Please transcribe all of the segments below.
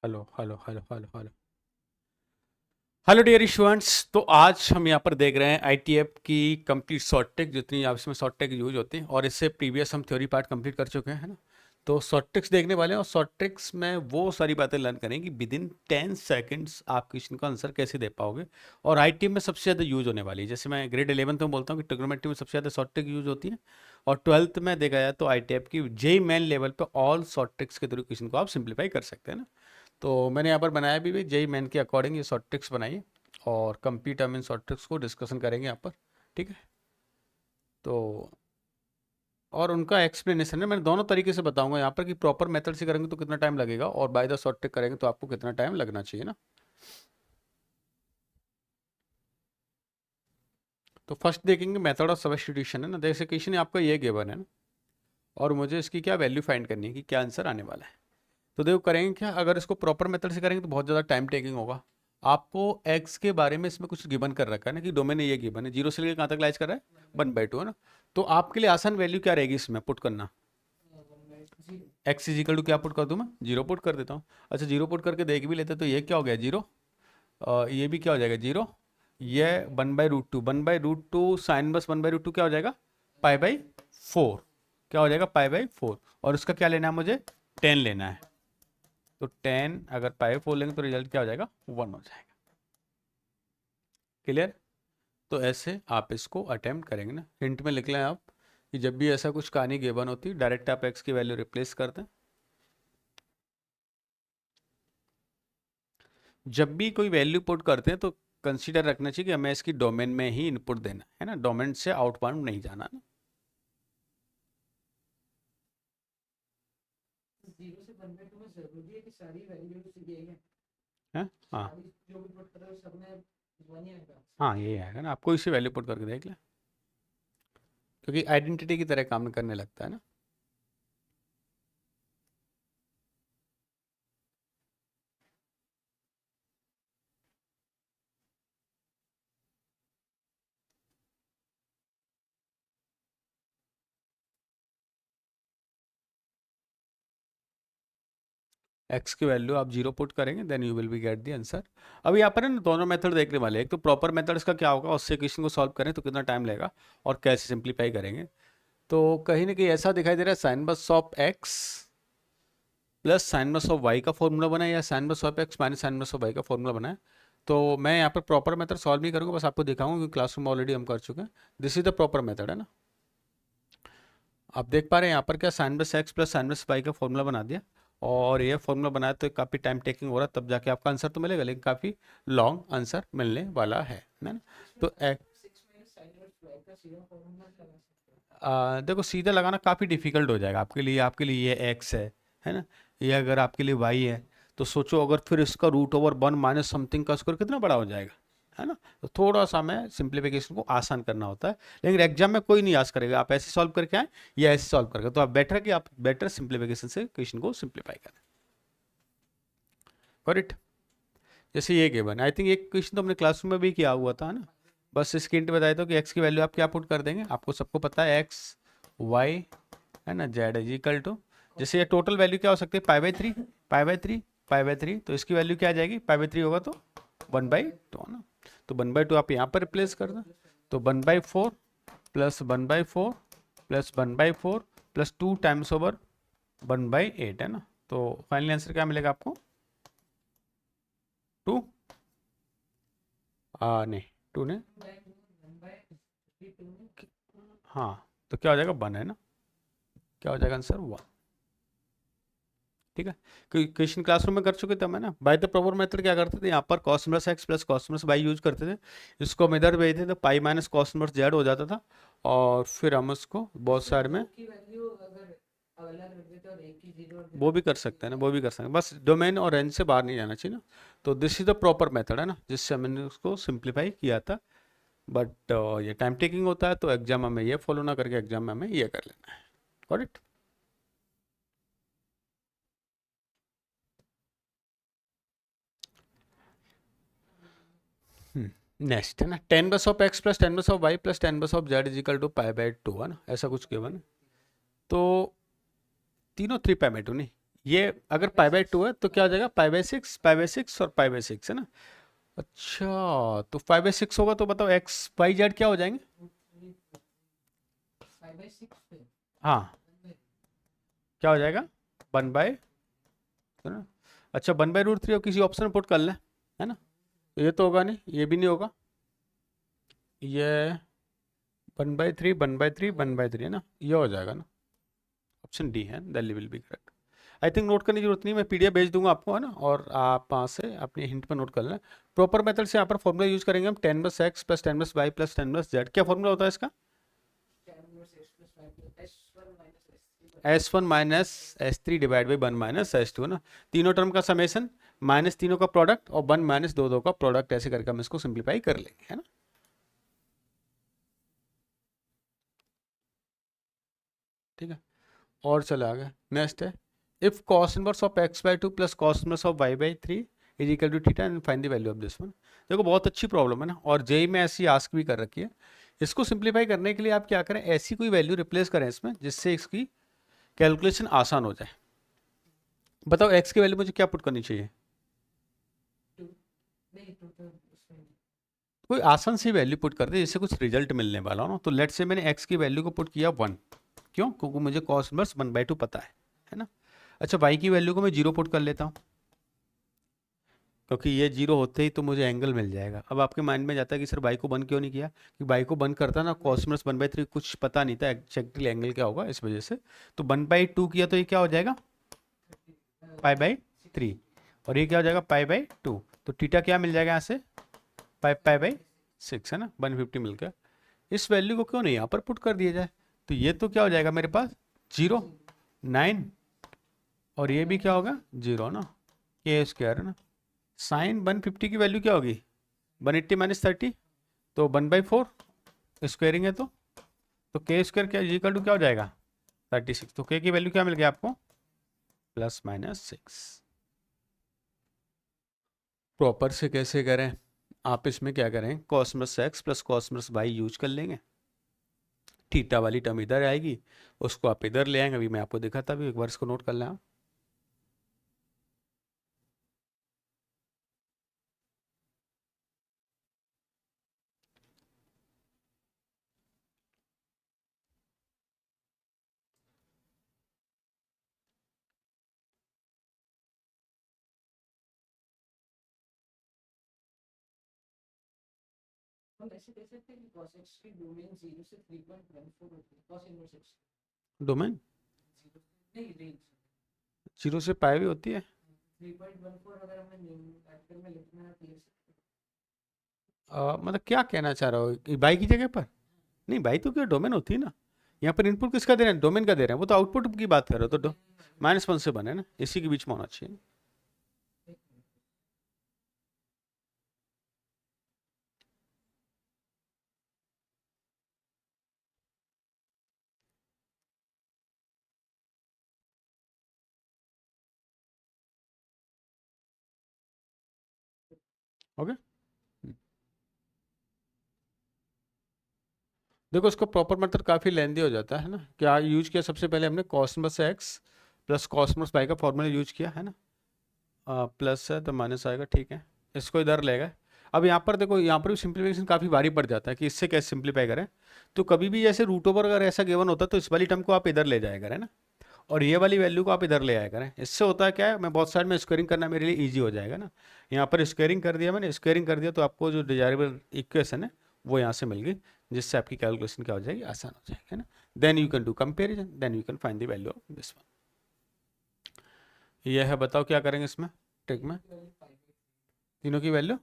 Hello hello hello hello hello hello dear students. तो आज हम यहाँ पर देख रहे हैं आईटीएफ की कंप्लीट शॉर्ट ट्रिक, जितनी आप इसमें शॉर्ट ट्रिक यूज होती हैं, और इससे प्रीवियस हम थ्योरी पार्ट कंप्लीट कर चुके हैं, है ना। तो शॉर्ट ट्रिक्स देखने वाले हैं और शॉर्ट ट्रिक्स में वो सारी बातें लर्न करेंगे विद इन 10 सेकेंड्स आप क्वेश्चन का आंसर कैसे दे पाओगे। और आईटीएफ में सबसे ज़्यादा यूज होने वाली है, जैसे मैं ग्रेड 11th में बोलता हूँ कि ट्रिग्नोमेट्री में सबसे ज़्यादा शॉर्ट ट्रिक यूज होती है, और 12th में देखा जाए तो आईटीएफ की जेई मेन लेवल पर ऑल शॉर्ट ट्रिक्स के थ्रू क्वेश्चन को आप सिंप्लीफाई कर सकते हैं ना। तो मैंने यहाँ पर बनाया भी जेई मेन के अकॉर्डिंग ये शॉर्ट ट्रिक्स बनाई, और कंप्लीट हम इन शॉर्ट ट्रिक्स को डिस्कशन करेंगे यहाँ पर। ठीक है। तो और उनका एक्सप्लेनेशन है, मैं दोनों तरीके से बताऊंगा यहाँ पर कि प्रॉपर मेथड से करेंगे तो कितना टाइम लगेगा, और बाय द शॉर्ट ट्रिक करेंगे तो आपको कितना टाइम लगना चाहिए ना। तो फर्स्ट देखेंगे मेथड ऑफ सब्स्टिट्यूशन, है ना। जैसे क्वेश्चन आपका ये गिवन है ना, और मुझे इसकी क्या वैल्यू फाइंड करनी है कि क्या आंसर आने वाला है। तो देखो करेंगे क्या, अगर इसको प्रॉपर मेथड से करेंगे तो बहुत ज़्यादा टाइम टेकिंग होगा। आपको एक्स के बारे में इसमें कुछ गिवन कर रखा है ना, कि डोमेन ये गिवन है, जीरो से लेकर कहाँ तक लाइज कर रहा है 1/2, है ना। तो आपके लिए आसान वैल्यू क्या रहेगी इसमें पुट करना, एक्स इजिकल टू क्या पुट कर दूं मैं, जीरो पुट कर देता हूँ। अच्छा जीरो पुट करके देख भी लेते तो ये क्या हो गया जीरो, ये भी क्या हो जाएगा जीरो, ये 1/√2, 1/√2 साइन बस 1/√2 क्या हो जाएगा π/4, क्या हो जाएगा π/4, और उसका क्या लेना है मुझे 10 लेना है। तो 10 अगर π/4 लेंगे तो रिजल्ट क्या हो जाएगा 1 हो जाएगा। क्लियर। तो ऐसे आप इसको अटेम्प्ट करेंगे ना, हिंट में लिख लें आप कि जब भी ऐसा कुछ कहानी गिवन होती है डायरेक्ट आप एक्स की वैल्यू रिप्लेस कर दें। जब भी कोई वैल्यू पुट करते हैं तो कंसीडर रखना चाहिए कि हमें इसकी डोमेन में ही इनपुट देना है ना, डोमेन से आउटबाउंड नहीं जाना ना। जीरो से 1/2 में जरूरी है कि सारी वैल्यूज ये है, है हाँ। सारी जो भी पुट कर रहे हो सब में 1 ही आएगा। हाँ ये आएगा ना, आपको इसी वैल्यू पुट करके देख लें, क्योंकि आइडेंटिटी की तरह काम करने लगता है ना। एक्स की वैल्यू आप जीरो पुट करेंगे then you will be get the answer. अभी यहाँ पर है ना दोनों मेथड देखने वाले हैं, एक तो प्रॉपर मेथड इसका क्या होगा, उससे क्वेश्चन को सॉल्व करें तो कितना टाइम लगेगा, और कैसे सिंप्लीफाई करेंगे। तो कहीं ना कहीं ऐसा दिखाई दे रहा है साइन बस ऑफ एक्स प्लस साइन बस ऑफ वाई का फॉर्मूला बना है, या साइन बस ऑफ एक्स माइनस साइन बस ऑफ वाई का फॉर्मूला बना है। तो मैं यहाँ पर प्रॉपर मेथड सॉल्व नहीं करूँगा, बस आपको दिखाऊंगा क्योंकि क्लासरूम ऑलरेडी हम कर चुके हैं। This is the proper method, है ना। आप देख पा रहे हैं यहाँ पर क्या साइन बस एक्स प्लस साइन बस वाई का फॉर्मूला बना दिया, और ये फॉर्मूला बनाया तो काफ़ी टाइम टेकिंग हो रहा है, तब जाके आपका आंसर तो मिलेगा, लेकिन काफ़ी लॉन्ग आंसर मिलने वाला है ना। इसमें तो six minus sine inverse Y का सीधा फॉर्मूला लगा सकते हैं। देखो सीधा लगाना काफ़ी डिफिकल्ट हो जाएगा आपके लिए ये एक्स है ना, ये अगर आपके लिए वाई है, तो सोचो अगर फिर इसका √1 माइनस समथिंग का स्क्वायर कितना बड़ा हो जाएगा, है ना। तो थोड़ा सा मैं सिंप्लीफिकेशन को आसान करना होता है, लेकिन एग्जाम में कोई नहीं आज करेगा, आप ऐसे सॉल्व करके आए या ऐसे सॉल्व करके, तो आप बेटर कि आप बेटर सिंप्लीफिकेशन से क्वेश्चन को सिंप्लीफाई करें। करेक्ट। जैसे ये गिवन आई थिंक एक क्वेश्चन तो हमने क्लासरूम में भी किया हुआ था ना। बस इसके हिंट बताया था कि एक्स की वैल्यू आप क्या पुट कर देंगे, आपको सबको पता है एक्स वाई है ना, जेड इज इक्वल टू, जैसे ये टोटल वैल्यू क्या हो सकती है π/3 π/3 π/3, तो इसकी वैल्यू क्या आ जाएगी π/3 होगा तो 1/2 है ना। तो 1/2 आप यहाँ पर रिप्लेस कर दें, तो 1/4 plus 1/4 plus 1/4 plus 2 times over 1/8, है ना। तो फाइनल आंसर क्या मिलेगा आपको 2, नहीं 2 ने, 1/32 में हाँ तो क्या हो जाएगा 1, है ना, क्या हो जाएगा आंसर 1। ठीक है, क्वेश्चन क्लासरूम में कर चुके थे मैं ना। बाय द प्रॉपर मेथड क्या करते थे, यहाँ पर cos inverse X plus cos inverse Y use करते थे, इसको हम इधर भेजते थे तो pi minus cos inverse Z हो जाता था, और फिर हम उसको बहुत इसमें सारे दो में की वैल्यू अगर अलग रख देते और एक की जीरो रख वो देते भी कर सकते हैं ना, वो भी कर सकते हैं, बस डोमेन और रेंज से बाहर नहीं जाना चाहिए ना। तो this is the proper method, है ना, जिससे हमने उसको सिंप्लीफाई किया था। बट ये टाइम टेकिंग होता है, तो एग्जाम में ये फॉलो ना करके एग्जाम में हमें ये कर लेना है। करेक्ट। नेक्स्ट है ना, 10 बस ऑफ एक्स प्लस 10 बस ऑफ वाई प्लस 10 बस of Z is equal to π/2, है ना, ऐसा कुछ गिवन है। तो तीनों 3π/2 नहीं, ये अगर पाई बाई 2 है तो क्या हो जाएगा, पाई बाई 6 और पाई बाई 6 है ना। अच्छा तो पाई बाई 6 होगा तो बताओ एक्स वाई जेड क्या हो जाएंगे। 5/6 पे हाँ क्या हो जाएगा, 1/, है ना। अच्छा 1/√3 और किसी ऑप्शन में पुट कर लें, है ना। तो ये तो होगा नहीं, ये भी नहीं होगा, ये 1/3 1/3 1/3 है ना, ये हो जाएगा ना। ऑप्शन डी है, Delhi will be correct. I think note करने की जरूरत नहीं, मैं पीडीएफ भेज दूंगा आपको, है ना, और आप वहाँ से अपने हिंट पर नोट कर लें। प्रॉपर मेथड से यहाँ पर फॉर्मूला यूज करेंगे हम, 10/x plus 10/y plus 10/z। क्या फॉर्मूला होता है इसका, 10 S + 5 S1 - S3 S1 minus S3 divide by 1 minus S2, है ना। तीनों टर्म का समेशन माइनस तीनों का प्रोडक्ट और 1 माइनस दो का प्रोडक्ट, ऐसे करके हम इसको सिंप्लीफाई कर लेंगे, है ना। ठीक है, और चले आगे। नेक्स्ट है, if cos inverse of x/2 plus cos inverse of y/3 is equal to theta and find the value of this one. देखो बहुत अच्छी प्रॉब्लम है ना, और जेई में ऐसी आस्क भी कर रखी है। इसको सिंप्लीफाई करने के लिए आप क्या करें, ऐसी कोई वैल्यू रिप्लेस करें इसमें जिससे इसकी कैलकुलेशन आसान हो जाए। बताओ x की वैल्यू मुझे क्या पुट करनी चाहिए, 2 नहीं 2 तो उसमें नहीं। कोई आसान सी वैल्यू पुट कर दे जिससे कुछ रिजल्ट मिलने वाला हो ना। तो लेट से मैंने x की वैल्यू को पुट किया 1, क्यों, क्योंकि मुझे cos इनवर्स 1/2 पता है ना। अच्छा y की वैल्यू को मैं 0 पुट कर लेता हूँ, क्योंकि ये 0 होते ही तो मुझे एंगल मिल जाएगा। अब आपके माइंड में जाता है कि सर y को 1 क्यों नहीं किया, कि y को 1 करता ना cos इनवर्स 1/3 कुछ पता नहीं था एक्जैक्टली एंगल क्या होगा, इस वजह से। तो 1/2 किया तो ये क्या हो जाएगा, पाई/3, और ये क्या हो जाएगा पाई/2। तो थीटा क्या मिल जाएगा यहाँ से, पाई/6, है ना, 150 मिल गया। इस वैल्यू को क्यों नहीं यहाँ पर पुट कर दिया जाए। तो ये तो क्या हो जाएगा मेरे पास 0 9, और ये भी क्या होगा 0 ना, k² है ना। साइन 150 की वैल्यू क्या होगी 180 माइनस 30, तो 1/4 स्क्वायरिंग है तो k² क्या इक्वल टू क्या हो जाएगा 36। तो k की वैल्यू क्या मिल गया आपको ±6। प्रॉपर से कैसे करें, आप इसमें क्या करें, cos inverse x plus cos inverse y use कर लेंगे। थीटा वाली टर्म इधर आएगी, उसको आप इधर ले आएंगे, अभी मैं आपको दिखाता भी, एक बार इसको नोट कर लें आप। हम ऐसे कह सकते हैं कि cos x की डोमेन 0 से 3.14 होती है, cos इनवर्स x डोमेन 0 नहीं रेंज 0 से पाई भी होती है। 3.14 अगर हमें न्यूमेरिकल में लिखना है तो लिख सकते मतलब क्या कहना चाह रहा हो कि बाई की जगह पर, नहीं बाई तो क्या डोमेन होती है ना। यहाँ पर इनपुट किसका दे रहे हैं, डोमेन का दे रहे हैं, वो तो आउटपुट की बात कर रहे हो, तो -1 से बने ना, इसी के बीच में होना चाहिए। हैं। ओके, देखो इसका प्रॉपर मेथड काफ़ी लेंदी हो जाता है ना। क्या यूज किया, सबसे पहले हमने cos inverse x plus cos inverse y का फॉर्मूला यूज किया है ना। प्लस है तो माइनस आएगा, ठीक है, इसको इधर लेगा। अब यहाँ पर देखो, यहाँ पर भी सिंप्लीफिकेशन काफ़ी भारी पड़ जाता है कि इससे कैसे सिंप्लीफाई करें। तो कभी भी जैसे रूट ओवर अगर ऐसा गिवन होता है तो इस वाली टर्म को आप इधर ले जाया करें ना, और ये वाली वैल्यू को आप इधर ले आया करें। इससे होता है क्या है, मैं बहुत साइड में स्क्वायरिंग करना मेरे लिए ईजी हो जाएगा ना। यहाँ पर स्क्वायरिंग कर दिया मैंने, स्क्वायरिंग कर दिया तो आपको जो डिजायरेबल इक्वेशन है वो यहाँ से मिल गई, जिससे आपकी कैलकुलेशन क्या हो जाएगी, आसान हो जाएगी, है ना। Then you can do comparison, then you can find the value of this one. ये है, बताओ क्या करेंगे इसमें ट्रिक में, तीनों की वैल्यू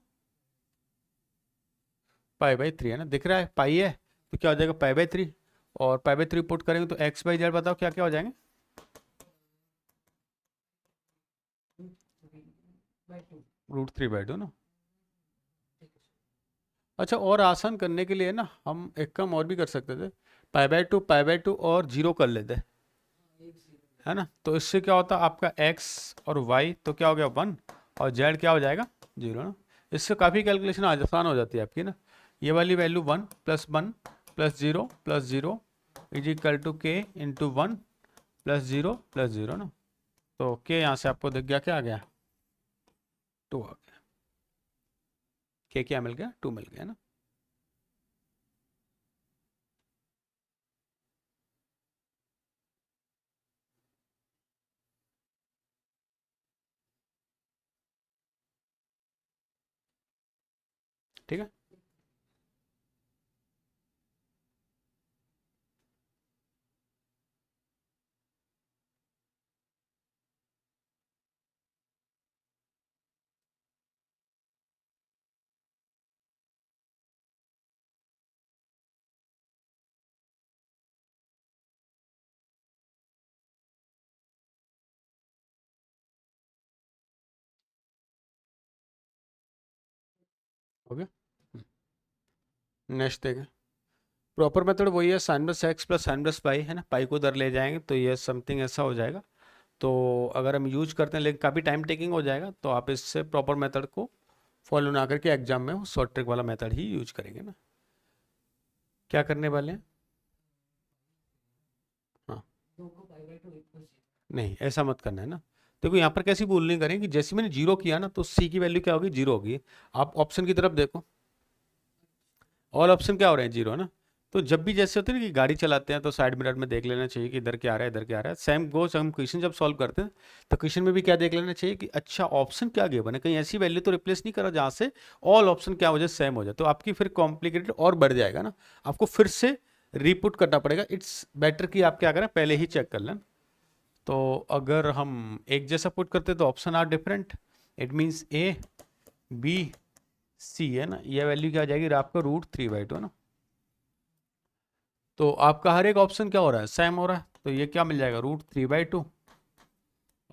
पाई/3 है ना, दिख रहा है पाई है, तो क्या हो जाएगा पाई/3, और पाई/3 पुट करेंगे तो x/z बताओ क्या क्या हो जाएंगे, √3/2 ना। अच्छा, और आसान करने के लिए ना हम एक काम और भी कर सकते थे, पाई/2 और 0 कर लेते, है ना। तो इससे क्या होता है आपका x और y तो क्या हो गया 1, और z क्या हो जाएगा 0 ना। इससे काफ़ी कैलकुलेशन आसान हो जाती है आपकी ना। ये वाली value 1 + 1 + 0 + 0 is equal to k × 1 + 0 + 0 ना। तो के यहाँ से आपको दिख गया, क्या आ गया, 2 आ गया। के क्या मिल गया, 2 मिल गया ना। ठीक है, हो गया। नेक्स्ट देखें, प्रॉपर मेथड वही है, sine plus X plus sine plus pi है ना, पाई को उधर ले जाएंगे तो ये समथिंग ऐसा हो जाएगा। तो अगर हम यूज करते हैं लेकिन काफ़ी टाइम टेकिंग हो जाएगा, तो आप इससे प्रॉपर मेथड को फॉलो ना करके एग्जाम में वो शॉर्ट ट्रिक वाला मेथड ही यूज करेंगे ना। क्या करने वाले हैं, हाँ 2 को पाई बाय 2 इक्वल 0। नहीं ऐसा मत करना है ना। देखो यहाँ पर कैसी बोलनी करें कि जैसे मैंने जीरो किया ना तो सी की वैल्यू क्या होगी, जीरो होगी। आप ऑप्शन की तरफ देखो, ऑल ऑप्शन क्या हो रहे हैं, जीरो है ना। तो जब भी जैसे होते हैं ना कि गाड़ी चलाते हैं तो साइड मिरर में देख लेना चाहिए कि इधर क्या आ रहा है, इधर क्या आ रहा है। सेम गोस हम क्वेश्चन जब सॉल्व करते हैं तो क्वेश्चन में भी क्या देख लेना चाहिए कि अच्छा ऑप्शन क्या गिवन है, कहीं ऐसी वैल्यू तो रिप्लेस नहीं करा जहाँ से ऑल ऑप्शन क्या हो जाए, सेम हो जाए, तो आपकी फिर कॉम्प्लिकेटेड और बढ़ जाएगा ना, आपको फिर से रीपुट करना पड़ेगा। इट्स बेटर कि आप क्या करें, पहले ही चेक कर लें। तो अगर हम एक जैसा पुट करते तो option are different, it means A B C है ना, यह वैल्यू क्या आ जाएगी आपका √3/2 है ना। तो आपका हर एक ऑप्शन क्या हो रहा है, सेम हो रहा है, तो ये क्या मिल जाएगा √3/2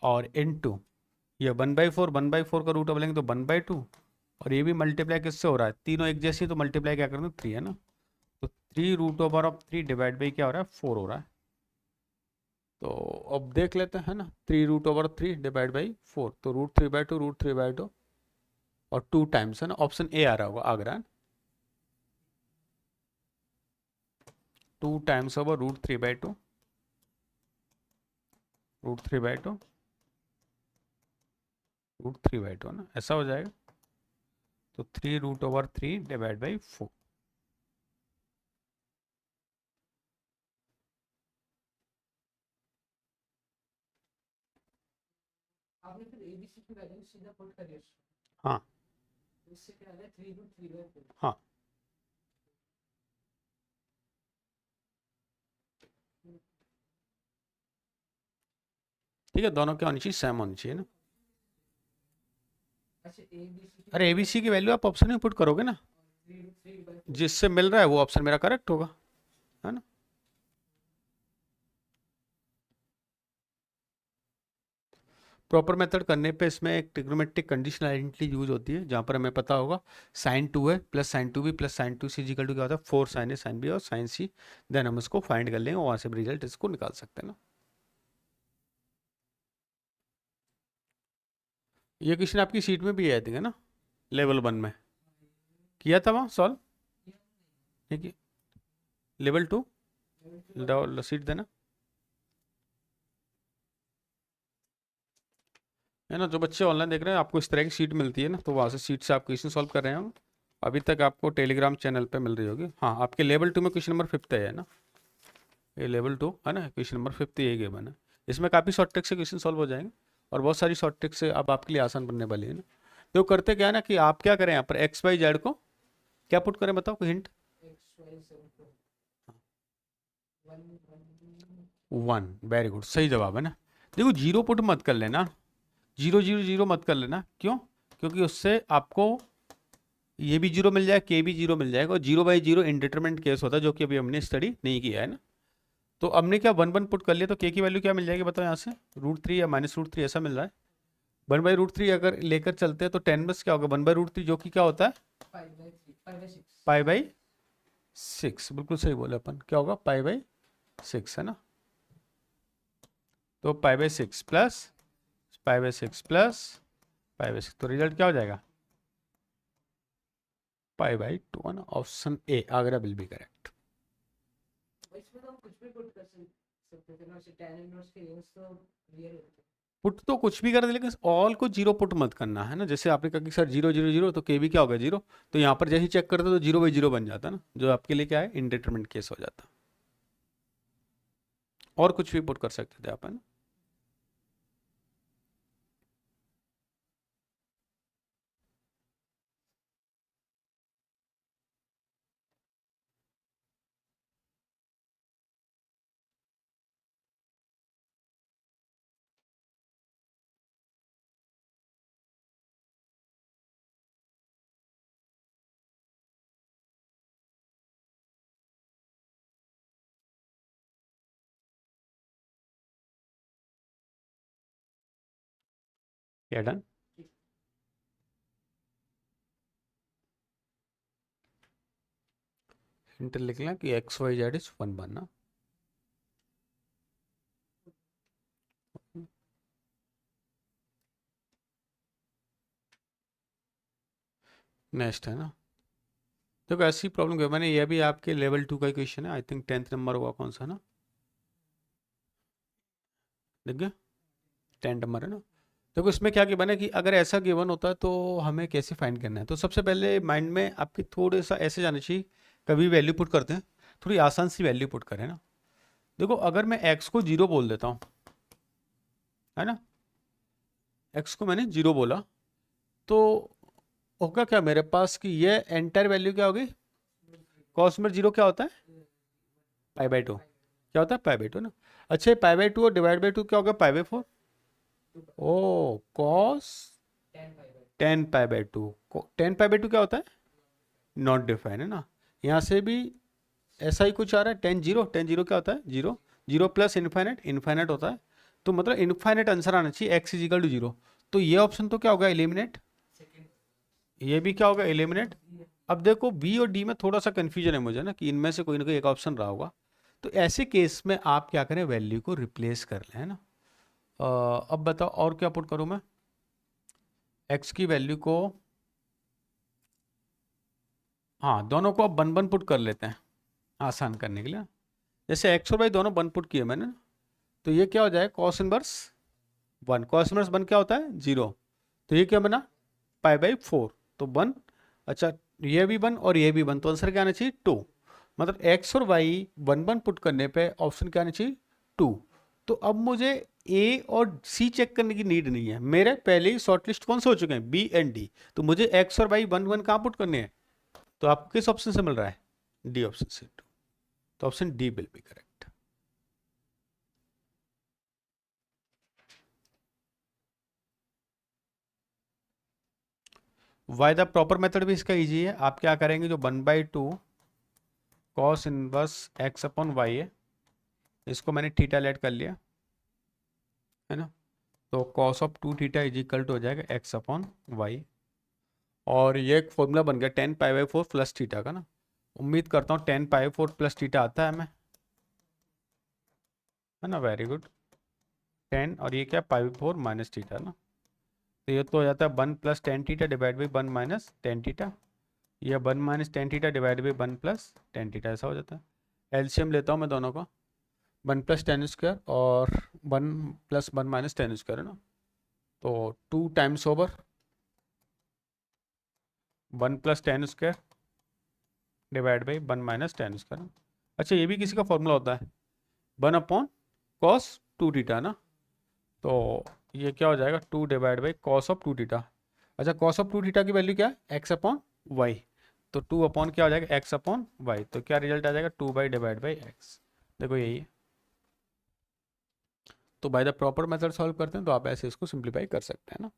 और इनटू ये 1/4, 1/4 का रूट अब लेंगे तो 1/2, और ये भी मल्टीप्लाई किससे हो रहा है, तीनों एक जैसी, तो मल्टीप्लाई क्या कर दो 3 है ना। तो 3√3 डिवाइड बाई क्या हो रहा है, 4 हो रहा है। तो अब देख लेते हैं ना, 3√3 डिवाइड बाई 4, तो √3/2 √3/2 और 2 टाइम्स है ना, ऑप्शन ए आ रहा होगा, आ रहा है 2 टाइम्स ओवर √3/2 √3/2 √3/2 ना, ऐसा हो जाएगा। तो 3√3 डिवाइड बाई 4, आपने फिर एबीसी की वैल्यू सीधा पुट करी उसमें, हाँ तो इससे क्या आ गया 3√3/4। हाँ ठीक है, दोनों क्या होनी चाहिए, सेम होनी चाहिए ना। अच्छा एबीसी की अरे एबीसी की वैल्यू आप ऑप्शन में पुट करोगे ना, 3√3/4 जिससे मिल रहा है वो ऑप्शन मेरा करेक्ट होगा, है ना। प्रॉपर मेथड करने पे इसमें एक ट्रिग्नोमेट्रिक कंडीशनल आइडेंटिटी यूज होती है, जहाँ पर हमें पता होगा sin 2 है plus sin 2b plus sin 2c equal to क्या होता है 4 sin a sin b और sin c, देन हम इसको फाइंड कर लेंगे और वहाँ से रिजल्ट इसको निकाल सकते हैं ना। ये क्वेश्चन आपकी सीट में भी आया था ना, लेवल 1 में किया था वहाँ सॉल्व, ठीक है। लेवल 2 सीट देना है ना, जो बच्चे ऑनलाइन देख रहे हैं आपको इस तरह की सीट मिलती है ना, तो वहाँ से सीट से आप क्वेश्चन सॉल्व कर रहे हैं। अभी तक आपको टेलीग्राम चैनल पे मिल रही होगी। हाँ आपके लेवल 2 में क्वेश्चन नंबर 5 है ना, ये लेवल 2 है ना, क्वेश्चन नंबर 5 ये गिवन है। इसमें काफ़ी शॉर्ट ट्रिक से क्वेश्चन सॉल्व हो जाएंगे और बहुत सारी शॉर्ट ट्रिक से अब आपके लिए आसान बनने वाली है ना। तो करते क्या है ना कि आप क्या करें यहाँ पर एक्स वाई जेड को क्या पुट करें, बताओ कोई हिंट। वन, वेरी गुड, सही जवाब है ना। देखो जीरो पुट मत कर लेना, 0 0 0 मत कर लेना, क्यों, क्योंकि उससे आपको ये भी जीरो मिल जाएगा, के भी जीरो मिल जाएगा, और 0/0 इंडिटरमिनेट केस होता है जो कि अभी हमने स्टडी नहीं किया है ना। तो हमने क्या 1 1 पुट कर लिया, तो के की वैल्यू क्या मिल जाएगी बताओ यहाँ से, √3 या -√3 ऐसा मिल रहा है। 1/√3 अगर लेकर चलते हैं तो 10 बस क्या होगा 1/√3 जो कि क्या होता है π/6, बिल्कुल सही बोले अपन, क्या होगा π/6 है ना। तो π/6 प्लस π/6 प्लस π/6, तो रिजल्ट क्या हो जाएगा π/2 है ना, option A Agra will be correct. इसमें तो हम कुछ भी पुट कर सकते थे ना, tan इनवर्स के रेंज तो रियल होते हैं। पुट तो कुछ भी कर दे, लेकिन ऑल को जीरो पुट मत करना है ना। जैसे आपने कहा कि सर 0 0 0, तो के भी क्या होगा 0, तो यहाँ पर जैसे ही चेक करते तो 0/0 बन जाता ना, जो आपके लिए क्या है इनडिटरमिनेट केस हो जाता। और कुछ भी पुट कर सकते थे आप, है ना। क्या डन। इंटर लिख लें कि XYZ इज 1 बनना। नेक्स्ट है ना। देखो ऐसी प्रॉब्लम क्या, मैंने ये भी आपके लेवल 2 का क्वेश्चन है, आई थिंक 10th नंबर होगा, कौन सा ना, देख गया 10 नंबर है ना। देखो इसमें क्या गिवन है कि अगर ऐसा गिवन होता है तो हमें कैसे फाइंड करना है। तो सबसे पहले माइंड में आपके थोड़ा सा ऐसे जाना चाहिए, कभी वैल्यू पुट करते हैं थोड़ी आसान सी वैल्यू पुट करें ना। देखो अगर मैं x को 0 बोल देता हूँ, है ना, x को मैंने 0 बोला, तो होगा क्या मेरे पास कि ये एंटायर वैल्यू क्या होगी, कॉस में 0 क्या होता है π/2, क्या होता है π/2 ना। अच्छा π/2 और डिवाइड बाई 2 क्या होगा π/4, ओ कॉस 10 π/2, 10 π/2 क्या होता है नॉट डिफाइन, है ना। यहाँ से भी ऐसा ही कुछ आ रहा है, 10 0 क्या होता है 0, 0 प्लस इन्फाइनेट इन्फाइनेट होता है, तो मतलब इन्फाइनेट आंसर आना चाहिए x इजिकल टू 0। तो ये ऑप्शन तो क्या होगा एलिमिनेट, ये भी क्या होगा एलिमिनेट। अब देखो बी और डी में थोड़ा सा कंफ्यूजन है मुझे ना, कि इनमें से कोई ना कोई एक ऑप्शन रहा होगा। तो ऐसे केस में आप क्या करें, वैल्यू को रिप्लेस कर लें, है ना। अब बताओ और क्या पुट करूं मैं, x की वैल्यू को, हाँ दोनों को अब 1 1 पुट कर लेते हैं आसान करने के लिए। जैसे x और y दोनों 1 पुट किए मैंने ना, तो ये क्या हो जाए कॉस इनवर्स 1, कॉस इनवर्स 1 क्या होता है 0, तो ये क्या बना π/4, तो 1, अच्छा ये भी 1 और ये भी 1, तो आंसर क्या आना चाहिए 2। मतलब x और y 1 1 पुट करने पे ऑप्शन क्या आना चाहिए 2। तो अब मुझे a और c चेक करने की नीड नहीं है, मेरे पहले ही शॉर्ट लिस्ट कौन से हो चुके हैं b एंड d, तो मुझे x और y 1 1 कहाँ पुट करने हैं, तो आपको किस ऑप्शन से मिल रहा है डी ऑप्शन से 2, तो option D will be correct. Why the proper method भी इसका इजी है। आप क्या करेंगे, जो 1/2 cos inverse x upon Y है, इसको मैंने थीटा लेट कर लिया, है ना, तो cos of 2 theta is equal to हो जाएगा x अपॉन वाई। और ये एक फॉर्मूला बन गया 10 π/4 प्लस थीटा का ना, उम्मीद करता हूँ 10 π/4 प्लस थीटा आता है हमें, है ना, वेरी गुड। 10 और ये क्या π/4 माइनस थीटा ना, तो ये तो हो जाता है 1 plus 10 theta divide by 1 minus 10 theta, ये 1 minus 10 theta divide by 1 plus 10 theta, ऐसा हो जाता है। एलसीएम लेता हूँ मैं दोनों का, 1 प्लस 10 स्क्वायर और 1 प्लस 1 माइनस 10 स्क्वायर, है ना, तो 2 times over 1 plus 10 square divide by 1 minus 10 square. अच्छा ये भी किसी का फॉर्मूला होता है 1 अपॉन कॉस 2 थीटा ना, तो ये क्या हो जाएगा 2 divide by cos of 2 theta. अच्छा कॉस ऑफ 2 थीटा की वैल्यू क्या है एक्स अपॉन वाई, तो 2 अपॉन क्या हो जाएगा एक्स अपॉन वाई, तो क्या रिजल्ट आ जाएगा 2 बाई डिवाइड बाई एक्स, देखो यही है। तो by the proper method solve करते हैं तो आप ऐसे इसको सिंप्लीफाई कर सकते हैं ना।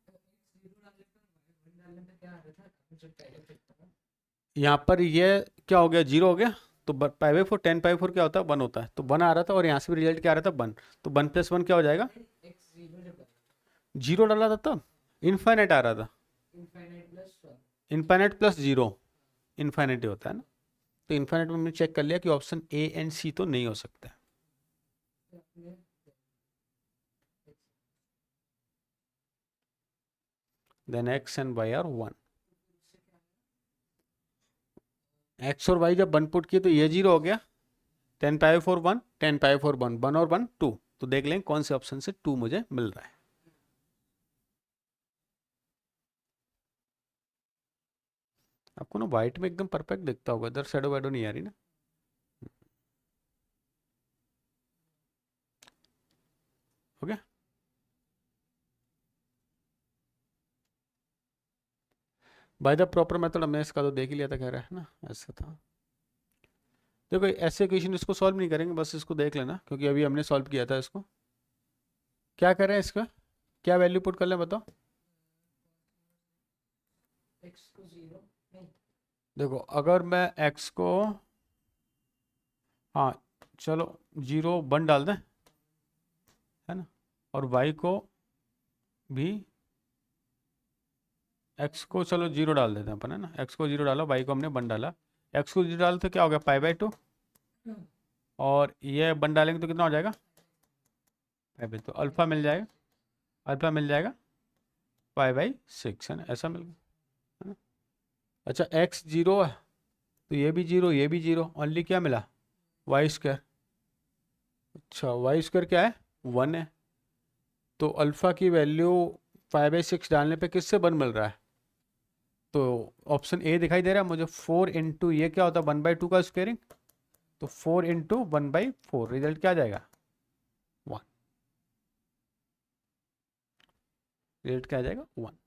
यहाँ पर ये क्या हो गया 0 हो गया, तो π/4 10 π/4 क्या होता है 1 होता है, तो 1 आ रहा था और यहाँ से भी रिजल्ट क्या आ रहा था 1, तो 1 + 1 क्या हो जाएगा 0 डाला था तब इनफाइनाइट आ रहा था, इनफाइनाइट प्लस 0 इनफाइनाइट होता है ना, तो इनफाइनाइट में हमने चेक कर लिया कि ऑप्शन ए एंड सी तो नहीं हो सकता है। Then x and y are 1, x और y जब 1 पुट किए तो ये 0 हो गया, 10 π/4 1, 10 π/4 1, 1 और 1 2, तो देख लें कौन से ऑप्शन से 2 मुझे मिल रहा है। आपको ना वाइट में एकदम परफेक्ट दिखता होगा, इधर शेडो वेडो नहीं आ रही ना। Okay, by the proper method हमने इसका तो देख ही लिया था, कह रहा है ना, ऐसा था। देखो ऐसे क्वेश्चन इसको सॉल्व नहीं करेंगे, बस इसको देख लेना, क्योंकि अभी हमने सॉल्व किया था इसको। क्या कर रहे हैं इसका, क्या वैल्यू पुट कर लें बताओ। x को 0 नहीं, देखो अगर मैं x को, हाँ चलो 0 1 डाल दें, है ना, और y को भी, x को चलो 0 डाल देते हैं अपन, है ना, x को 0 डाला, y को हमने 1 डाला। x को 0 डाल तो क्या हो गया, π/2, और ये 1 डालेंगे तो कितना हो जाएगा, π/2, तो अल्फा मिल जाएगा, अल्फा मिल जाएगा π/6, है ना, ऐसा मिल गया, है ना। अच्छा x 0 है, तो ये भी 0, ये भी 0, ओनली क्या मिला, y²। अच्छा y² क्या है, 1 है, तो अल्फ़ा की वैल्यू 5/6 डालने पे किससे 1 मिल रहा है, तो ऑप्शन ए दिखाई दे रहा है मुझे। 4 इंटू ये क्या होता है, 1/2 का स्क्वायरिंग, तो 4 इंटू 1/4, रिजल्ट क्या आ जाएगा, 1, रिजल्ट क्या आ जाएगा, 1।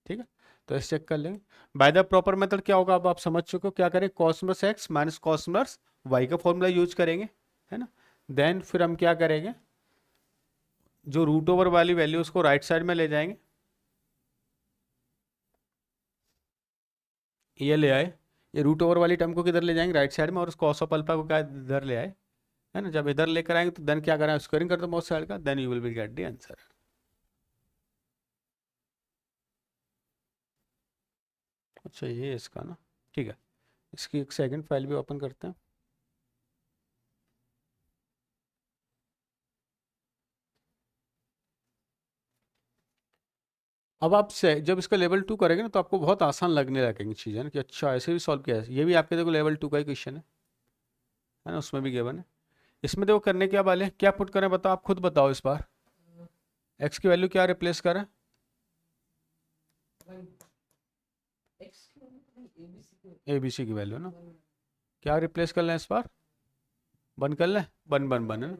ठीक है, तो ऐसे चेक कर लेंगे। बाय द प्रॉपर मेथड क्या होगा, अब आप समझ चुके हो, क्या करें, cos inverse x minus cos inverse y का फॉर्मूला यूज करेंगे, है ना। देन फिर हम क्या करेंगे, जो रूट ओवर वाली वैल्यू उसको राइट साइड में ले जाएंगे, ये ले आए, ये रूट ओवर वाली टर्म को किधर ले जाएंगे, राइट साइड में, और उस cos ऑफ अल्फा को क्या इधर ले आए, है ना। जब इधर लेकर आएंगे तो देन क्या करें, स्क्वायरिंग कर दो बोथ साइड का, then you will be get the answer. अच्छा ये है इसका ना, ठीक है, इसकी एक सेकंड फाइल भी ओपन करते हैं। अब आप से जब इसका लेवल 2 करेंगे ना, तो आपको बहुत आसान लगने लगेंगी चीज़ें ना, कि अच्छा ऐसे भी सॉल्व किया है, ये भी आपके देखो लेवल 2 का ही क्वेश्चन है ना, उसमें भी गिवन है। इसमें देखो करने क्या वाले, क्या पुट करें बताओ, आप खुद बताओ इस बार, एक्स की वैल्यू क्या रिप्लेस करें, 1 x की नहीं, abc की ए बी सी की वैल्यू ना, 1 क्या रिप्लेस कर लें इस बार, 1 कर लें, 1 है ना,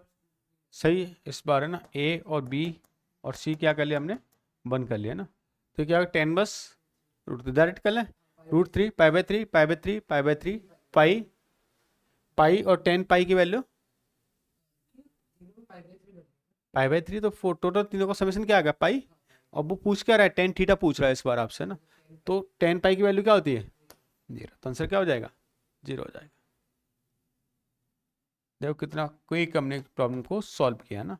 सही है। इस बार है ना ए और बी और सी क्या कर लिया हमने, 1 कर लिया ना, तो क्या 10 बस रूट डायरेक्ट कर लें, √3 π/3 π/3 π/3 पाई, पाई और 10 पाई की वैल्यू तीनों π/3 बन π/3, तो टोटल तीनों का समेशन क्या आ गया, पाई। अब वो पूछ क्या रहा है, टेन थीटा पूछ रहा है इस बार आपसे ना, तो 10 पाई की वैल्यू क्या होती है, 0, तो आंसर क्या हो जाएगा, 0 हो जाएगा। देखो कितना क्विक हमने प्रॉब्लम को सॉल्व किया ना।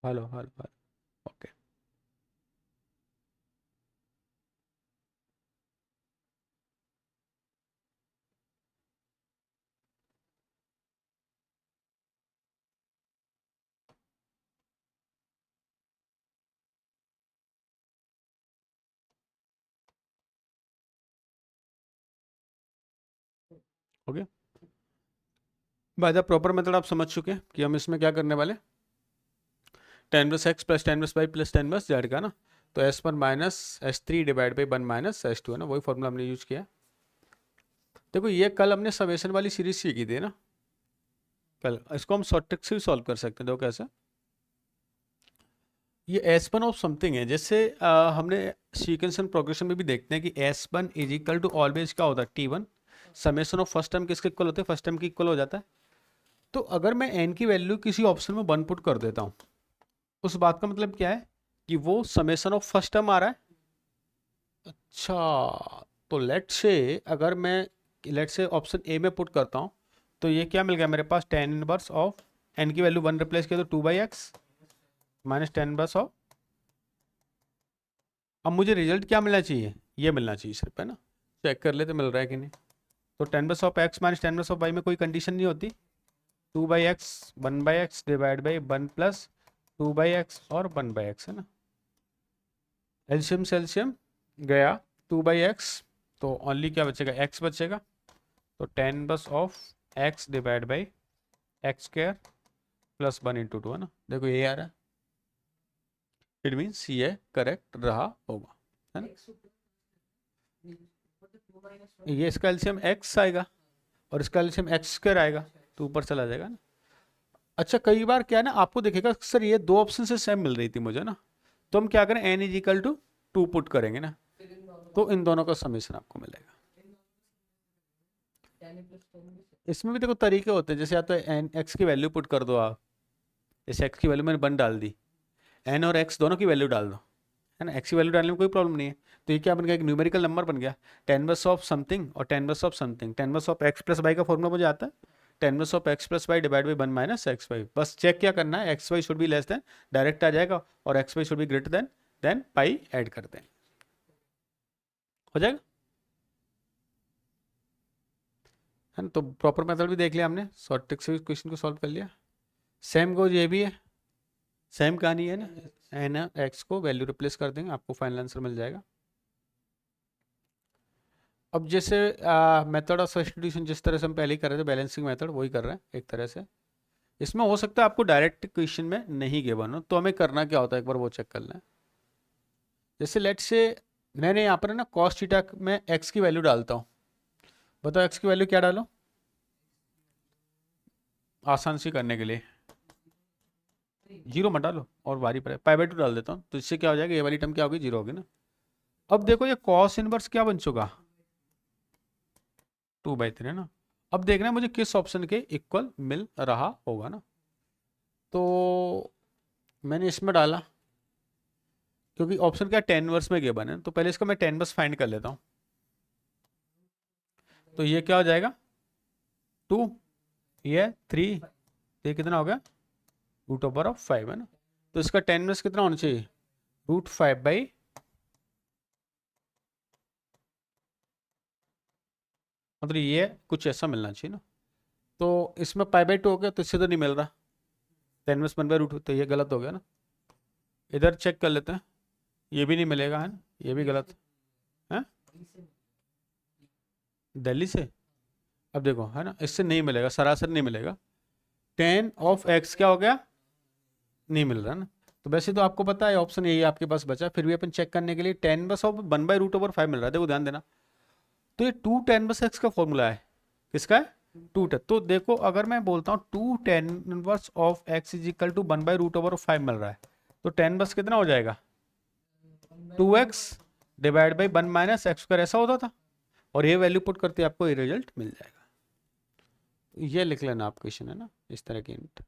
Hello hello hello, okay. Okay, by the proper method आप समझ चुके हैं कि हम इसमें क्या करने वाले, tan inverse x plus tan inverse y plus tan inverse z का ना, तो s1 minus s3 divide by 1 minus s2 है ना, वही फॉर्मूला हमने यूज किया। देखो ये कल हमने समेशन वाली सीरीज सीखी थी ना, कल इसको हम शॉर्ट ट्रिक से भी सॉल्व कर सकते हैं, देखो कैसे, ये S1 ऑफ समथिंग है, जैसे हमने सीक्वेंस एंड प्रोग्रेशन में भी देखते हैं कि S1 is equal to always क्या होता है, T1 summation of first term किसके इक्वल होते हैं, फर्स्ट टर्म की इक्वल हो जाता है। तो अगर मैं n की वैल्यू किसी ऑप्शन में 1 पुट कर देता हूँ, उस बात का मतलब क्या है, कि वो समेशन ऑफ फर्स्ट टर्म आ रहा है। अच्छा, तो लेट से अगर मैं लेट से ऑप्शन ए में पुट करता हूँ, तो ये क्या मिल गया मेरे पास, tan इनवर्स ऑफ n की वैल्यू 1 रिप्लेस किया तो 2/x minus tan inverse of, अब मुझे रिजल्ट क्या मिलना चाहिए, ये मिलना चाहिए सिर्फ, है ना, चेक कर लेते मिल रहा है कि नहीं। तो 10 माइनस 10 में कोई कंडीशन नहीं होती, 2/x 1/x divide by 1 plus 2/x और 1/x है ना। एल्शियम सेल्शियम गया 2/x, तो ओनली क्या बचेगा, x बचेगा। तो 10 divide by x square plus 1 × 2 है ना। देखो ये आ रहा है, इट मीन्स ये करेक्ट रहा होगा, है ना। ये इसका एल्शियम x आएगा और इसका एल्शियम x स्क्वायर आएगा, तो ऊपर चला जाएगा ना। अच्छा कई बार क्या है ना, आपको देखेगा सर ये दो ऑप्शन से सेम मिल रही थी मुझे ना, तो हम क्या करें, n = 2 पुट करेंगे ना, तो इन दोनों का समीशन आपको मिलेगा। इसमें भी देखो तरीके होते हैं, जैसे या तो एन एक्स की वैल्यू पुट कर दो आप, जैसे एक्स की वैल्यू मैंने 1 डाल दी, एन और एक्स दोनों की वैल्यू डाल दो, है ना। एक्स की वैल्यू डालने में कोई प्रॉब्लम नहीं है, तो ये क्या बन गया, एक न्यूमेरिकल नंबर बन गया, 10 ऑफ समथिंग और 10 of something. 10 of X plus Y का फॉर्मूला मुझे आता है, 10 of X plus Y divide by 1 minus X Y. बस चेक क्या करना है, X Y should be less than, direct आ जाएगा, और X Y should be greater than pi add कर दें, हो जाएगा, है ना। तो प्रॉपर मेथड भी देख लिया हमने, शॉर्ट ट्रिक से भी क्वेश्चन को सॉल्व कर लिया। सेम गोज ये भी है, सेम कहानी है ना, एन एक्स को वैल्यू रिप्लेस कर देंगे, आपको फाइनल आंसर मिल जाएगा। अब जैसे मेथड ऑफ सब्स्टिट्यूशन जिस तरह से हम पहले ही कर रहे थे, बैलेंसिंग मेथड वही कर रहे हैं एक तरह से। इसमें हो सकता है आपको डायरेक्ट क्वेश्चन में नहीं गिवन हो, तो हमें करना क्या होता है, एक बार वो चेक कर लें। जैसे लेट से मैंने यहाँ पर ना कॉस थीटा में एक्स की वैल्यू डालता हूँ, बताओ एक्स की वैल्यू क्या डालो, आसान सी करने के लिए 0 मत डालो और बारी पर π/2 डाल देता हूँ, तो इससे क्या हो जाएगा, ये वाली टर्म क्या होगी, 0 होगी ना। अब देखो ये कॉस इनवर्स क्या बन चुका, 2/3 है ना। अब देखना है मुझे किस ऑप्शन के इक्वल मिल रहा होगा ना, तो मैंने इसमें डाला, क्योंकि ऑप्शन क्या 10 वर्स में गिवन है, तो पहले इसका मैं 10 वर्स फाइंड कर लेता हूँ। तो ये क्या हो जाएगा, 2, ये 3, ये कितना हो गया, √5 है ना। तो इसका 10 वर्स कितना होना चाहिए, √5/, मतलब ये कुछ ऐसा मिलना चाहिए ना। तो इसमें π/2 हो गया, तो इससे तो नहीं मिल रहा, 10 वर्स 1/√2, तो ये गलत हो गया ना। इधर चेक कर लेते हैं, ये भी नहीं मिलेगा, है ना, ये भी गलत है, दिल्ली से। अब देखो है ना, इससे नहीं मिलेगा, सरासर नहीं मिलेगा, 10 ऑफ x क्या हो गया, नहीं मिल रहा ना। तो वैसे तो आपको पता है ऑप्शन यही आपके पास बचा, फिर भी अपन चेक करने के लिए 10 बस ऑफ 1/√5 मिल रहा है, देखो ध्यान देना। तो ये 2 10 बस x का फॉर्मूला है, किसका है, 2 तो देखो अगर मैं बोलता हूँ 2 10 इनवर्स ऑफ x = 1/√5 मिल रहा है, तो 10 बस कितना हो जाएगा, 2x divide by 1 minus X square, ऐसा होता था, और ये वैल्यू पुट करते आपको ये रिजल्ट मिल जाएगा। ये लिख लेना आप क्वेश्चन, है ना, इस तरह की हिंट।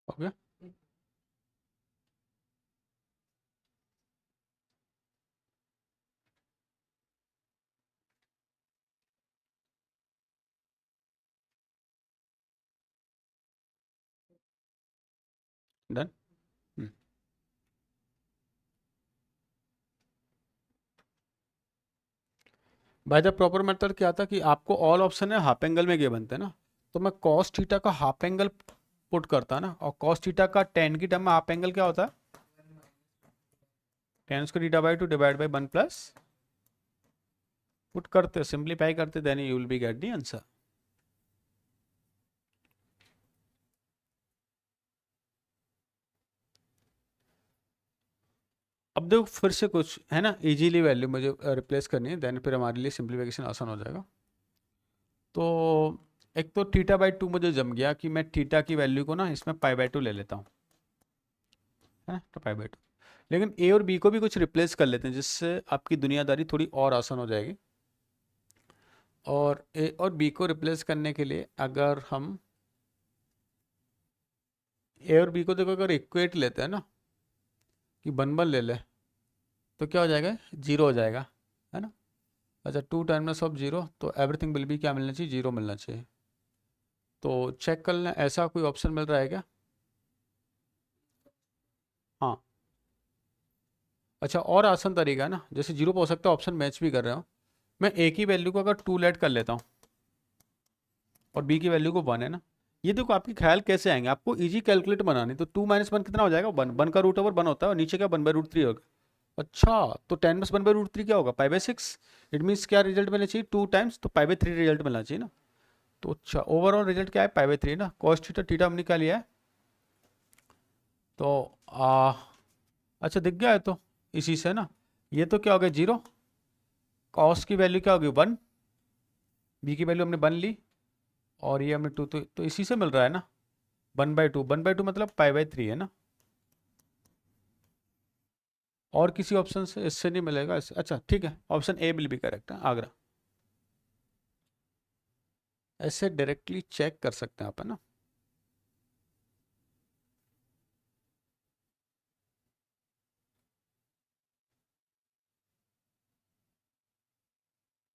हो गया, done. By the proper method क्या था कि आपको ऑल ऑप्शन है हाफ एंगल में ये बनते हैं ना, तो मैं कॉस थीटा का हाफ एंगल पुट करता ना, और कॉस थीटा का 10 की टर्म में हाफ एंगल क्या होता है, tan square theta by two divide by 1 plus, put करते सिंप्लीफाई करते, then you will be get the answer. अब देखो फिर से कुछ है ना, इजीली वैल्यू मुझे रिप्लेस करनी है, देन फिर हमारे लिए सिंप्लीफिकेशन आसान हो जाएगा। तो एक तो थीटा बाई टू मुझे जम गया कि मैं थीटा की वैल्यू को ना इसमें पाई बाई टू ले लेता हूँ, है ना, तो पाई बाई टू। लेकिन ए और बी को भी कुछ रिप्लेस कर लेते हैं जिससे आपकी दुनियादारी थोड़ी और आसान हो जाएगी। और ए और बी को रिप्लेस करने के लिए अगर हम ए और बी को देखो, अगर इक्वेट लेते हैं ना कि वन वन ले ले, तो क्या हो जाएगा, जीरो हो जाएगा, है ना। अच्छा, टू टाइम्स ऑफ जीरो, तो एवरीथिंग विल बी क्या मिलना चाहिए, जीरो मिलना चाहिए। तो चेक कर लें ऐसा कोई ऑप्शन मिल रहा है क्या। हाँ, अच्छा, और आसान तरीका है ना, जैसे जीरो हो सकता है, ऑप्शन मैच भी कर रहे हो, मैं ए की वैल्यू को अगर टू लेट कर लेता हूँ और बी की वैल्यू को वन, है ना। ये देखो आपके ख्याल कैसे आएंगे, आपको इजी कैलकुलेट बनानी, तो टू माइनस वन कितना हो जाएगा, वन, वन का रूट ओवर वन होता है और नीचे क्या वन बाई रूट थ्री होगा। अच्छा, तो tan plus one by root three क्या होगा, pi by six. It means क्या रिजल्ट मिलना चाहिए, टू टाइम्स, तो पाई बाई थ्री रिजल्ट मिलना चाहिए ना। तो अच्छा, ओवरऑल रिजल्ट क्या है, पाई बाई थ्री ना, कॉस थीटा, थीटा हमने क्या लिया है, तो अच्छा दिख गया है, तो इसी से ना, ये तो क्या हो गया जीरो, कॉस की वैल्यू क्या होगी वन, बी की वैल्यू हमने वन ली, और ये हमने टू, तो इसी से मिल रहा है ना, वन बाई टू मतलब पाई बाई थ्री, है ना। और किसी ऑप्शन से इससे नहीं मिलेगा इससे, अच्छा ठीक है, option A will be correct है, आगरा। ऐसे डायरेक्टली चेक कर सकते हैं आप, है ना।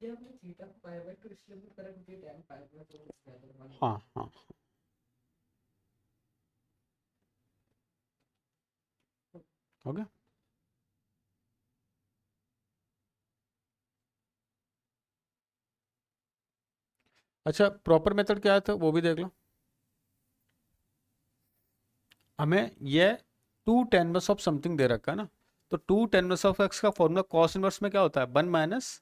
ये हमने थीटा को पाई बाई टू इसलिए भी करा क्योंकि tan pi by two together one. हाँ हाँ, हो गया। अच्छा, प्रॉपर मेथड क्या है तो वो भी देख लो। हमें ये two tan inverse of something दे रखा है ना, तो two tan inverse of X का फॉर्मूला कॉस इनवर्स में क्या होता है, one minus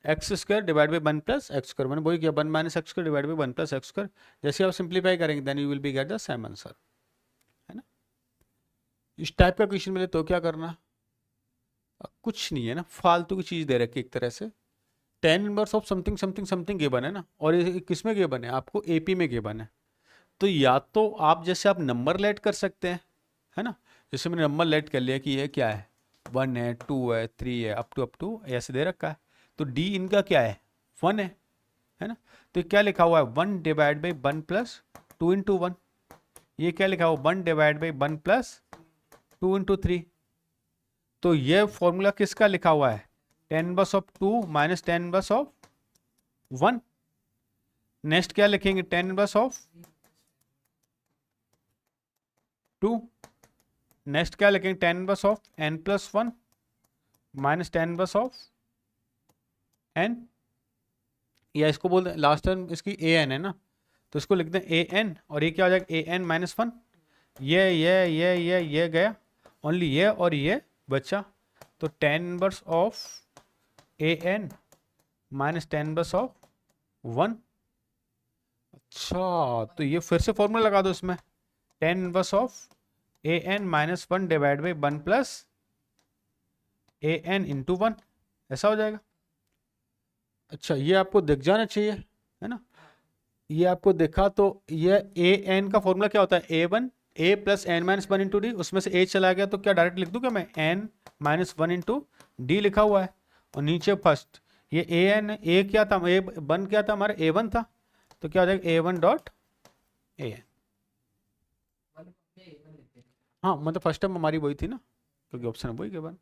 X square divide by one plus X square, मैंने वही किया, one minus X square divide by one plus X square. जैसे आप सिंप्लीफाई करेंगे then you will be get the same answer, है ना। इस टाइप का क्वेश्चन मिले तो क्या करना, कुछ नहीं है ना, फालतू की चीज़ दे रखी एक तरह से, ten inverse of something something something given है ना, और ये किस में गिवन है, आपको एपी में गिवन है। तो या तो आप जैसे आप नंबर लेट कर सकते हैं, है ना, जैसे मैंने नंबर लेट कर लिया कि ये क्या है, वन है, टू है, थ्री है, अप टू ऐसे दे रखा है, तो डी इनका क्या है, वन है ना। तो क्या लिखा हुआ है, one divide by one plus two into one, ये क्या लिखा हुआ, one divide by one plus two into three. तो ये फॉर्मूला किसका लिखा हुआ है, tan inverse of two minus tan inverse of one. Next क्या लिखेंगे, tan inverse of two, next क्या लिखेंगे, tan inverse of N plus one minus tan inverse of N, या इसको बोलते हैं लास्ट टर्म इसकी ए एन है ना, तो इसको लिखते हैं ए एन, और ये क्या हो जाएगा, ए एन माइनस वन, ये गया, ओनली ये और ये बचा, तो tan inverse of A N minus tan inverse of one. अच्छा, तो ये फिर से फॉर्मूला लगा दो इसमें, tan inverse of A N minus one divide by one plus A N into one, ऐसा हो जाएगा। अच्छा, ये आपको दिख जाना चाहिए, है ना, ये आपको दिखा, तो ये ए एन का फॉर्मूला क्या होता है, A one, A plus N minus one into D, उसमें से ए चला गया तो क्या डायरेक्ट लिख दूं क्या मैं, N minus one into D लिखा हुआ है, और नीचे फर्स्ट ये ए एन, ए क्या था, ए वन क्या था हमारा, ए वन था, तो क्या हो जाएगा, A one dot A N. One पे A1 लिखते हैं। हाँ, मतलब फर्स्ट टाइम हमारी वही थी ना, क्योंकि ऑप्शन वही के वन।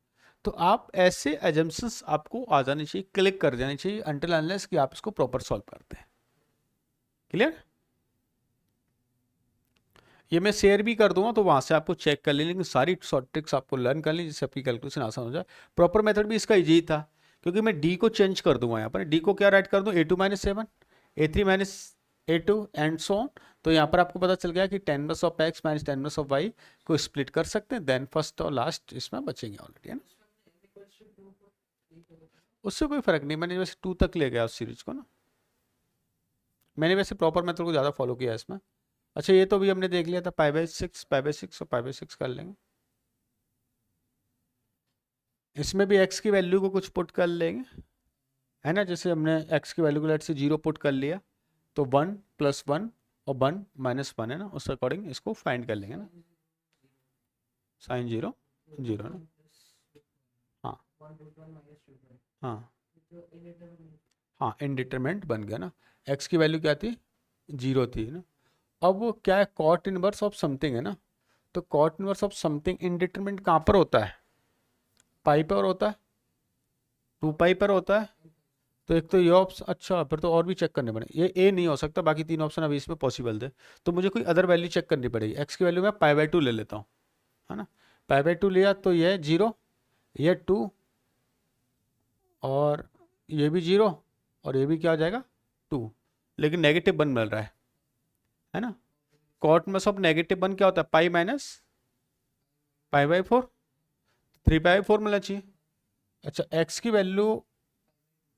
तो आप ऐसे एजम्पशंस आपको आ जानी चाहिए, क्लिक कर जानी चाहिए, अनटिल अनलेस कि आप इसको प्रॉपर सॉल्व करते हैं। क्लियर, ये मैं शेयर भी कर दूंगा तो वहां से आपको चेक कर लें, लेकिन सारी शॉर्ट ट्रिक्स आपको लर्न कर लें जिससे आपकी कैलकुलेशन आसान हो जाए। प्रॉपर मेथड भी इसका इजी था, क्योंकि मैं डी को चेंज कर दूंगा, यहाँ पर डी को क्या राइट कर दूं, a two minus seven, a three minus a two and so on, तो यहाँ पर आपको पता चल गया कि tan inverse of x minus tan inverse of y को स्प्लिट कर सकते हैं, देन फर्स्ट और लास्ट इसमें बचेंगे ऑलरेडी, है ना। उससे कोई फर्क नहीं, मैंने वैसे 2 तक ले गया उस सीरीज को ना, मैंने वैसे प्रॉपर मेथड को ज़्यादा फॉलो किया इसमें। अच्छा ये तो भी हमने देख लिया था, π/6 π/6 और π/6 कर लेंगे। इसमें भी x की वैल्यू को कुछ पुट कर लेंगे, है ना। जैसे हमने x की वैल्यू को लेट से 0 पुट कर लिया, तो 1 + 1 और 1 - 1 है ना, उस अकॉर्डिंग इसको फाइंड कर लेंगे ना। sin 0 0 ना, हाँ हाँ हाँ, इनडिटरमिनेंट बन गया ना। x की वैल्यू क्या थी, 0 थी ना। अब वो क्या है, कॉट इनवर्स ऑफ समथिंग है ना, तो कॉट इनवर्स ऑफ समथिंग इनडिटरमिनेंट कहाँ पर होता है, पाई पर होता है, 2 पाई पर होता है। तो एक तो ये ऑप्शन, अच्छा फिर तो और भी चेक करने पड़े, ये ए नहीं हो सकता, बाकी 3 ऑप्शन अभी इसमें पॉसिबल थे, तो मुझे कोई अदर वैल्यू चेक करनी पड़ेगी। x की वैल्यू मैं π/2 ले लेता हूँ, है ना। π/2 लिया तो ये 0, ये 2 और ये भी 0 और ये भी क्या हो जाएगा 2, लेकिन नेगेटिव 1 मिल रहा है ना। कॉट इनवर्स ऑफ नेगेटिव 1 क्या होता है, पाई माइनस π/4, 3/4 मिलना चाहिए। अच्छा x की वैल्यू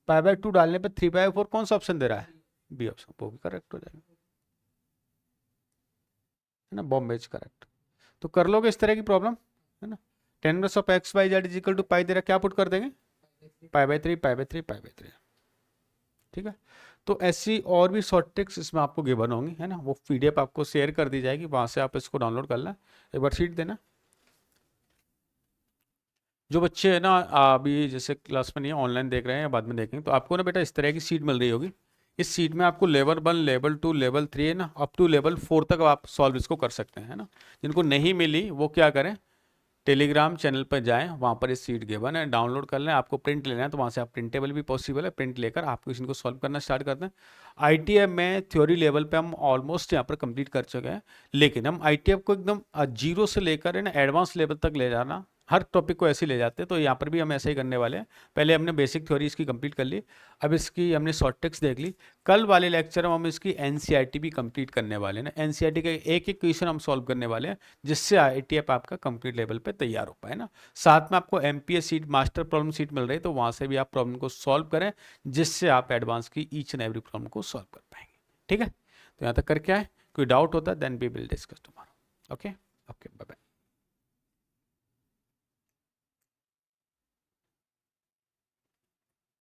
π/2 डालने पे 3/4 कौन सा ऑप्शन दे रहा है, बी ऑप्शन, वो भी करेक्ट हो जाएगा, है ना, बॉम्बे इज करेक्ट। तो कर लोगे इस तरह की प्रॉब्लम, है ना। tan inverse of x y z is equal to pi दे रहा, क्या पुट कर देंगे, π/3 π/3 π/3, ठीक है। तो ऐसी और भी शॉर्ट ट्रिक्स इसमें आपको गिवन होंगी, है ना। वो पीडीएफ आपको शेयर कर दी जाएगी, वहां से आप इसको डाउनलोड कर लें, एक बार शीट देना। जो बच्चे है ना अभी जैसे क्लास में नहीं है, ऑनलाइन देख रहे हैं या बाद में देखेंगे, तो आपको ना बेटा इस तरह की सीट मिल रही होगी। इस सीट में आपको लेवल 1 लेवल 2 लेवल 3 है ना, अप टू लेवल 4 तक आप सॉल्व इसको कर सकते हैं, है ना। जिनको नहीं मिली वो क्या करें, टेलीग्राम चैनल पर जाएं, वहाँ पर इस सीट गिवन है, डाउनलोड कर लें। आपको प्रिंट लेना है तो वहाँ से आप प्रिंटेबल भी पॉसिबल है, प्रिंट लेकर आप इनको सॉल्व करना स्टार्ट करते हैं। आईटीएफ में थ्योरी लेवल पे हम ऑलमोस्ट यहाँ पर कंप्लीट कर चुके हैं, लेकिन हम आईटीएफ को एकदम 0 से लेकर है ना एडवांस लेवल तक ले जाना, हर टॉपिक को ऐसे ही ले जाते हैं। तो यहाँ पर भी हम ऐसे ही करने वाले हैं। पहले हमने बेसिक थ्योरी इसकी कंप्लीट कर ली, अब इसकी हमने शॉर्ट ट्रिक्स देख ली। कल वाले लेक्चर में हम इसकी एनसीईआरटी भी कंप्लीट करने वाले हैं ना, एनसीईआरटी का एक एक क्वेश्चन हम सॉल्व करने वाले हैं, जिससे आईटीएफ आपका कंप्लीट लेवल पे तैयार हो पाए ना। साथ में आपको MPS sheet master problem sheet मिल रही है, तो वहाँ से भी आप प्रॉब्लम को सॉल्व करें, जिससे आप एडवांस की ईच एंड एवरी प्रॉब्लम को सॉल्व कर पाएंगे, ठीक है। तो यहाँ तक करके आए, कोई डाउट होता है then we will discuss tomorrow. Okay okay, bye bye.